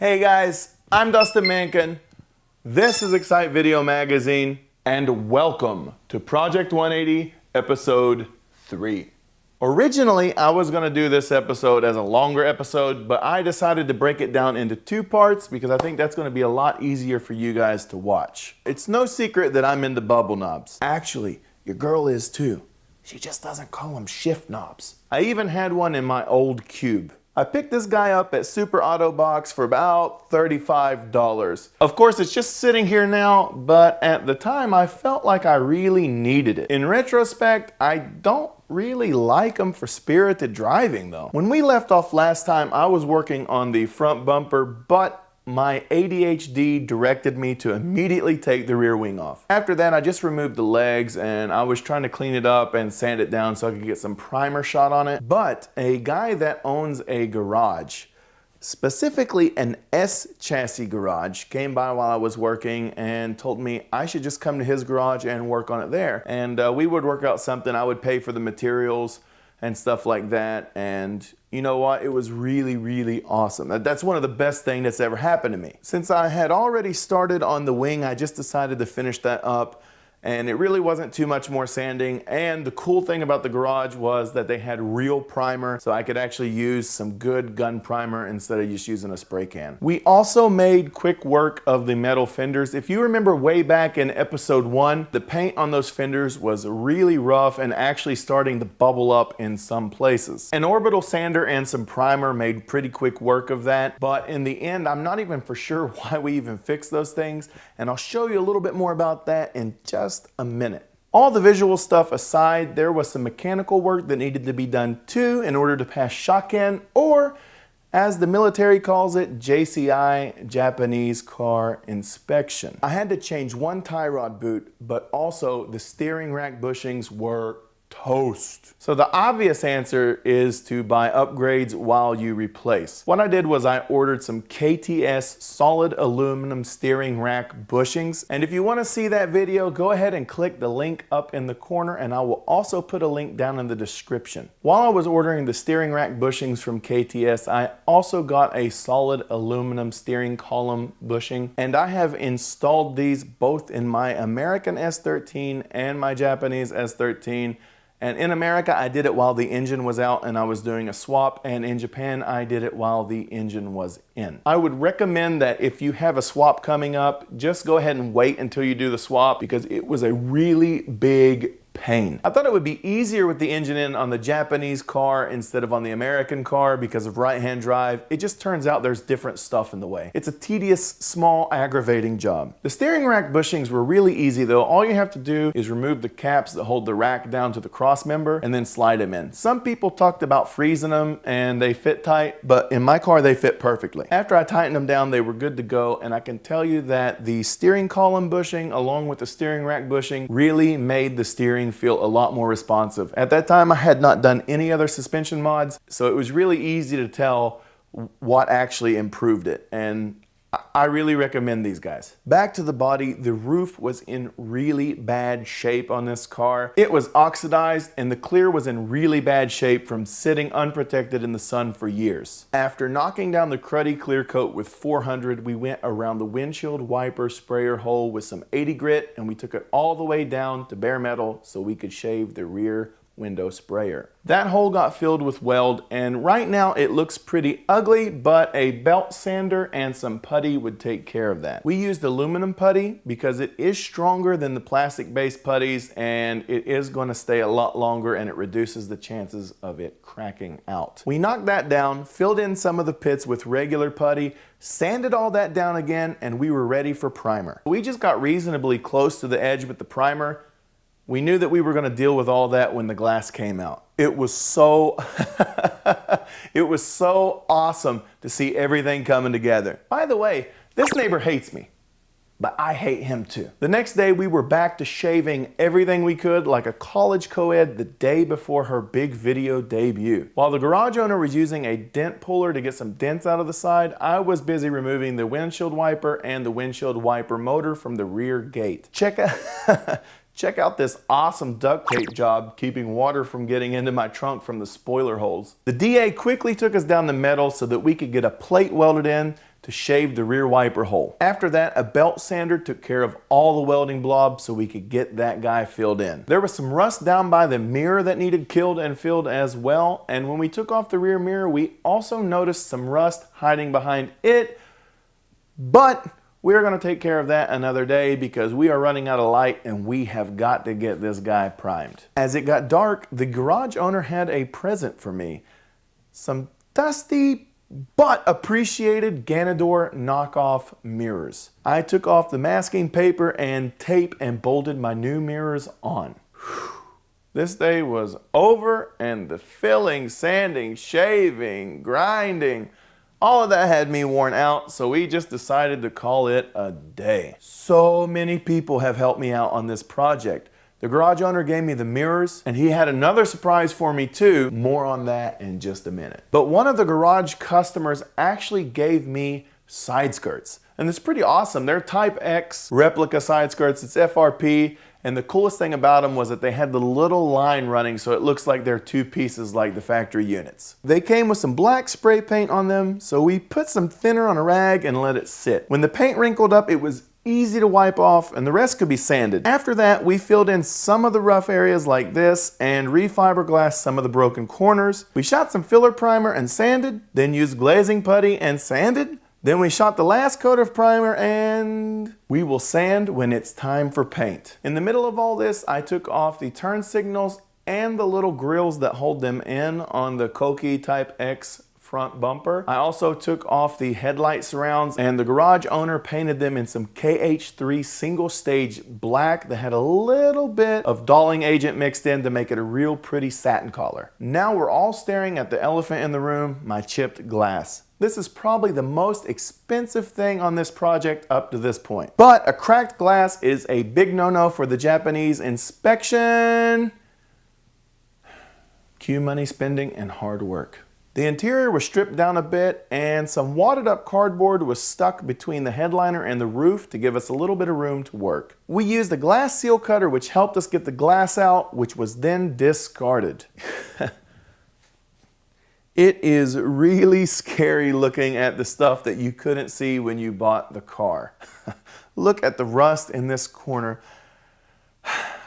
Hey guys, I'm Dustin Mankin. This is Excite Video Magazine, and welcome to Project 180, Episode 3. Originally, I was going to do this episode as a longer episode, but I decided to break it down into two parts because I think that's going to be a lot easier for you guys to watch. It's no secret that I'm into bubble knobs. Actually, your girl is too. She just doesn't call them shift knobs. I even had one in my old Cube. I picked this guy up at Super Auto Box for about $35. Of course, it's just sitting here now, but at the time I felt like I really needed it. In retrospect, I don't really like them for spirited driving though. When we left off last time, I was working on the front bumper, but my ADHD directed me to immediately take the rear wing off. After that, I just removed the legs and I was trying to clean it up and sand it down so I could get some primer shot on it. But a guy that owns a garage, specifically an S chassis garage, came by while I was working and told me I should just come to his garage and work on it there. And we would work out something. I would pay for the materials and stuff like that. And you know what? It was really, really awesome. That's one of the best things that's ever happened to me. Since I had already started on the wing, I just decided to finish that up. And it really wasn't too much more sanding. And the cool thing about the garage was that they had real primer, so I could actually use some good gun primer instead of just using a spray can. We also made quick work of the metal fenders. If you remember way back in episode 1, the paint on those fenders was really rough and actually starting to bubble up in some places. An orbital sander and some primer made pretty quick work of that, but in the end, I'm not even for sure why we even fixed those things, and I'll show you a little bit more about that in just a minute. All the visual stuff aside, there was some mechanical work that needed to be done too in order to pass shock-in, or as the military calls it, JCI, Japanese Car Inspection. I had to change one tie rod boot, but also the steering rack bushings were toast. So the obvious answer is to buy upgrades while you replace. What I did was I ordered some KTS solid aluminum steering rack bushings. And if you want to see that video, go ahead and click the link up in the corner, and I will also put a link down in the description. While I was ordering the steering rack bushings from KTS, I also got a solid aluminum steering column bushing, and I have installed these both in my American S13 and my Japanese S13. And in America, I did it while the engine was out and I was doing a swap, and in Japan, I did it while the engine was in. I would recommend that if you have a swap coming up, just go ahead and wait until you do the swap because it was a really big pain. I thought it would be easier with the engine in on the Japanese car instead of on the American car because of right-hand drive. It just turns out there's different stuff in the way. It's a tedious, small, aggravating job. The steering rack bushings were really easy though. All you have to do is remove the caps that hold the rack down to the cross member and then slide them in. Some people talked about freezing them and they fit tight, but in my car they fit perfectly. After I tightened them down, they were good to go, and I can tell you that the steering column bushing along with the steering rack bushing really made the steering feel a lot more responsive. At that time, I had not done any other suspension mods, so it was really easy to tell what actually improved it, and I really recommend these guys. Back to the body, the roof was in really bad shape on this car. It was oxidized and the clear was in really bad shape from sitting unprotected in the sun for years. After knocking down the cruddy clear coat with 400, we went around the windshield wiper sprayer hole with some 80 grit, and we took it all the way down to bare metal so we could shave the rear window sprayer. That hole got filled with weld, and right now it looks pretty ugly, but a belt sander and some putty would take care of that. We used aluminum putty because it is stronger than the plastic-based putties, and it is going to stay a lot longer, and it reduces the chances of it cracking out. We knocked that down, filled in some of the pits with regular putty, sanded all that down again, and we were ready for primer. We just got reasonably close to the edge with the primer. We knew that we were going to deal with all that when the glass came out. It was so, it was so awesome to see everything coming together. By the way, this neighbor hates me, but I hate him too. The next day we were back to shaving everything we could like a college co-ed the day before her big video debut. While the garage owner was using a dent puller to get some dents out of the side, I was busy removing the windshield wiper and the windshield wiper motor from the rear gate. Check out this awesome duct tape job keeping water from getting into my trunk from the spoiler holes. The DA quickly took us down the metal so that we could get a plate welded in to shave the rear wiper hole. After that, a belt sander took care of all the welding blobs so we could get that guy filled in. There was some rust down by the mirror that needed killed and filled as well, and when we took off the rear mirror, we also noticed some rust hiding behind it, but we're going to take care of that another day because we are running out of light and we have got to get this guy primed. As it got dark, the garage owner had a present for me. Some dusty but appreciated Ganador knockoff mirrors. I took off the masking paper and tape and bolted my new mirrors on. This day was over and the filling, sanding, shaving, grinding, all of that had me worn out, so we just decided to call it a day. So many people have helped me out on this project. The garage owner gave me the mirrors, and he had another surprise for me too. More on that in just a minute. But one of the garage customers actually gave me side skirts, and it's pretty awesome. They're Type X replica side skirts. It's FRP. And the coolest thing about them was that they had the little line running so it looks like they're two pieces like the factory units. They came with some black spray paint on them, so we put some thinner on a rag and let it sit. When the paint wrinkled up, it was easy to wipe off and the rest could be sanded. After that, we filled in some of the rough areas like this and refiberglassed some of the broken corners. We shot some filler primer and sanded, then used glazing putty and sanded. Then we shot the last coat of primer and we will sand when it's time for paint. In the middle of all this, I took off the turn signals and the little grills that hold them in on the Koki Type X front bumper. I also took off the headlight surrounds and the garage owner painted them in some KH3 single stage black that had a little bit of dulling agent mixed in to make it a real pretty satin color. Now we're all staring at the elephant in the room, my chipped glass. This is probably the most expensive thing on this project up to this point. But a cracked glass is a big no-no for the Japanese inspection. Cue money spending and hard work. The interior was stripped down a bit and some wadded up cardboard was stuck between the headliner and the roof to give us a little bit of room to work. We used a glass seal cutter which helped us get the glass out, which was then discarded. It is really scary looking at the stuff that you couldn't see when you bought the car. Look at the rust in this corner.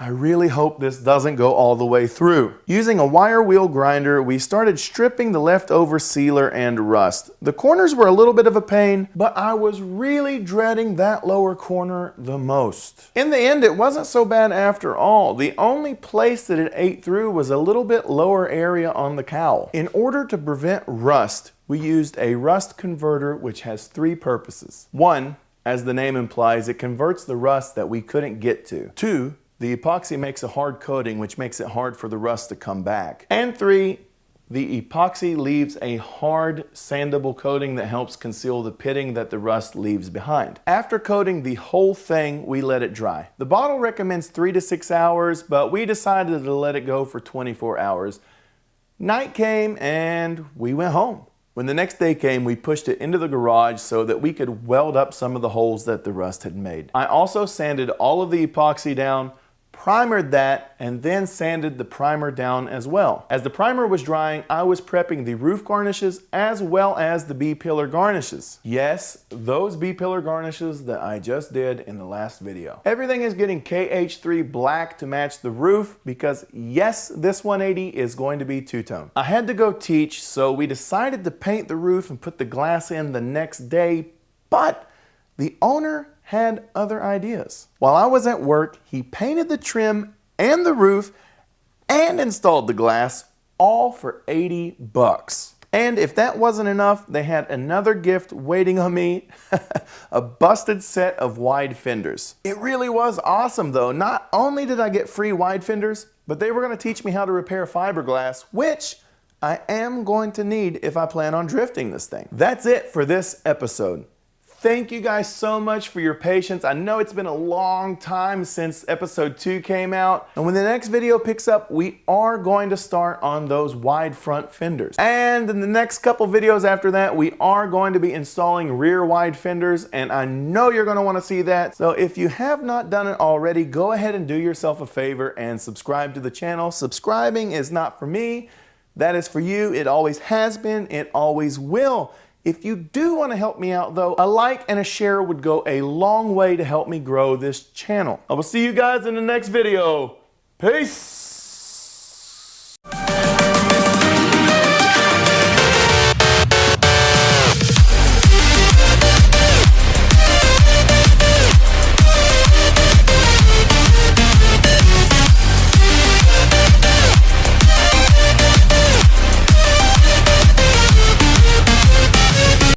I really hope this doesn't go all the way through. Using a wire wheel grinder, we started stripping the leftover sealer and rust. The corners were a little bit of a pain, but I was really dreading that lower corner the most. In the end, it wasn't so bad after all. The only place that it ate through was a little bit lower area on the cowl. In order to prevent rust, we used a rust converter which has three purposes. One, as the name implies, it converts the rust that we couldn't get to. Two, the epoxy makes a hard coating, which makes it hard for the rust to come back. And three, the epoxy leaves a hard, sandable coating that helps conceal the pitting that the rust leaves behind. After coating the whole thing, we let it dry. The bottle recommends 3 to 6 hours, but we decided to let it go for 24 hours. Night came and we went home. When the next day came, we pushed it into the garage so that we could weld up some of the holes that the rust had made. I also sanded all of the epoxy down, primered that, and then sanded the primer down as well. As the primer was drying, I was prepping the roof garnishes as well as the B-pillar garnishes. Yes, those B-pillar garnishes that I just did in the last video. Everything is getting KH3 black to match the roof because yes, this 180 is going to be two-tone. I had to go teach, so we decided to paint the roof and put the glass in the next day, but the owner had other ideas. While I was at work, he painted the trim and the roof and installed the glass, all for 80 bucks. And if that wasn't enough, they had another gift waiting on me, a busted set of wide fenders. It really was awesome though. Not only did I get free wide fenders, but they were going to teach me how to repair fiberglass, which I am going to need if I plan on drifting this thing. That's it for this episode. Thank you guys so much for your patience. I know it's been a long time since episode 2 came out. And when the next video picks up, we are going to start on those wide front fenders. And in the next couple videos after that, we are going to be installing rear wide fenders. And I know you're going to want to see that. So if you have not done it already, go ahead and do yourself a favor and subscribe to the channel. Subscribing is not for me. That is for you. It always has been. It always will. If you do want to help me out though, a like and a share would go a long way to help me grow this channel. I will see you guys in the next video. Peace!